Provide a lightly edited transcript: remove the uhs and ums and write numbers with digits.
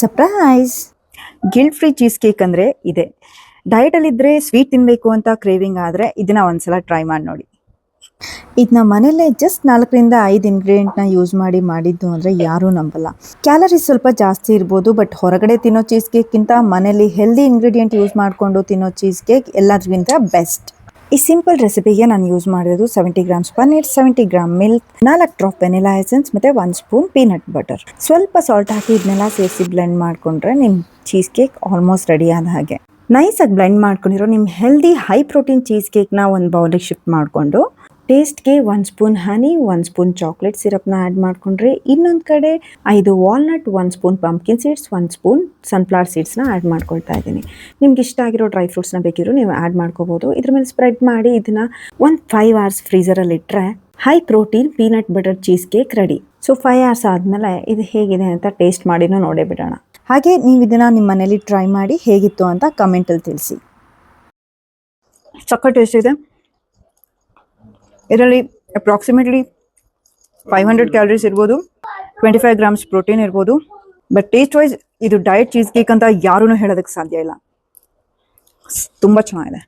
Surprise! Guilt free cheese cake ಅಂದರೆ ಇದೆ. ಡಯಟಲ್ಲಿದ್ದರೆ sweet ತಿನ್ನಬೇಕು ಅಂತ ಕ್ರೇವಿಂಗ್ ಆದರೆ ಇದನ್ನು ಒಂದ್ಸಲ ಟ್ರೈ ಮಾಡಿ ನೋಡಿ. ಇದನ್ನ ಮನೆಯಲ್ಲೇ ಜಸ್ಟ್ 4-5 ಇಂಗ್ರೀಡಿಯೆಂಟ್ನ ಯೂಸ್ ಮಾಡಿದ್ದು ಅಂದರೆ ಯಾರೂ ನಂಬಲ್ಲ. ಕ್ಯಾಲರೀಸ್ ಸ್ವಲ್ಪ ಜಾಸ್ತಿ ಇರ್ಬೋದು, ಬಟ್ ಹೊರಗಡೆ ತಿನ್ನೋ ಚೀಸ್ ಕೇಕ್ಗಿಂತ ಮನೇಲಿ ಹೆಲ್ದಿ ಇಂಗ್ರೀಡಿಯೆಂಟ್ ಯೂಸ್ ಮಾಡಿಕೊಂಡು ತಿನ್ನೋ ಚೀಸ್ ಕೇಕ್ ಎಲ್ಲದಕ್ಕಿಂತ ಬೆಸ್ಟ್. ಈ ಸಿಂಪಲ್ ರೆಸಿಪಿಗೆ ನಾನು ಯೂಸ್ ಮಾಡಿರೋದು 70 grams paneer, 70 gram milk, 4 drop vanilla essence ಮತ್ತು 1 ಸ್ಪೂನ್ ಪೀನಟ್ ಬಟರ್. ಸ್ವಲ್ಪ ಸಾಲ್ಟ್ ಹಾಕಿ ಇದನ್ನೆಲ್ಲ ಸೇರಿಸಿ ಬ್ಲೆಂಡ್ ಮಾಡಿಕೊಂಡ್ರೆ ನಿಮ್ಮ ಚೀಸ್ ಕೇಕ್ ಆಲ್ಮೋಸ್ಟ್ ರೆಡಿ ಆದ ಹಾಗೆ. ನೈಸಾಗಿ ಬ್ಲೆಂಡ್ ಮಾಡ್ಕೊಂಡಿರೋ ನಿಮ್ಮ ಹೆಲ್ದಿ ಹೈ ಪ್ರೋಟೀನ್ ಚೀಸ್ ಕೇಕ್ನ ಒಂದು ಬೌಲಿಗೆ ಶಿಫ್ಟ್ ಮಾಡಿಕೊಂಡು ಟೇಸ್ಟ್ಗೆ 1 ಸ್ಪೂನ್ ಹನಿ, 1 ಸ್ಪೂನ್ ಚಾಕ್ಲೇಟ್ ಸಿರಪ್ನ ಆ್ಯಡ್ ಮಾಡಿಕೊಂಡ್ರೆ, ಇನ್ನೊಂದು ಕಡೆ 5 walnut, 1 spoon pumpkin seeds, 1 spoon sunflower ಸೀಡ್ಸ್ನ ಆ್ಯಡ್ ಮಾಡ್ಕೊಳ್ತಾ ಇದ್ದೀನಿ. ನಿಮ್ಗೆ ಇಷ್ಟ ಆಗಿರೋ ಡ್ರೈ ಫ್ರೂಟ್ಸ್ನ ಬೇಕಿರೋ ನೀವು ಆ್ಯಡ್ ಮಾಡ್ಕೋಬೋದು. ಇದ್ರ ಮೇಲೆ ಸ್ಪ್ರೆಡ್ ಮಾಡಿ ಇದನ್ನು ಒಂದು 5 hours ಫ್ರೀಸರಲ್ಲಿ ಇಟ್ಟರೆ high protein peanut butter cheese cake ready. So 5 hours ಆದಮೇಲೆ ಇದು ಹೇಗಿದೆ ಅಂತ ಟೇಸ್ಟ್ ಮಾಡಿನೂ ನೋಡೇ ಬಿಡೋಣ. ಹಾಗೆ ನೀವು ಇದನ್ನು ನಿಮ್ಮ ಮನೇಲಿ ಟ್ರೈ ಮಾಡಿ ಹೇಗಿತ್ತು ಅಂತ ಕಮೆಂಟಲ್ಲಿ ತಿಳಿಸಿ. ಸಕ್ಕ ಟೇಸ್ಟ್ ಇದೆ. ಇದರಲ್ಲಿ ಅಪ್ರಾಕ್ಸಿಮೇಟ್ಲಿ 500 ಕ್ಯಾಲರೀಸ್ ಇರ್ಬೋದು, 25 ಗ್ರಾಮ್ಸ್ ಪ್ರೋಟೀನ್ ಇರ್ಬೋದು. ಬಟ್ ಟೇಸ್ಟ್ ವೈಸ್ ಇದು ಡಯಟ್ ಚೀಸ್ ಕೇಕ್ ಅಂತ ಯಾರೂ ಹೇಳೋದಕ್ಕೆ ಸಾಧ್ಯ ಇಲ್ಲ. ತುಂಬ ಚೆನ್ನಾಗಿದೆ.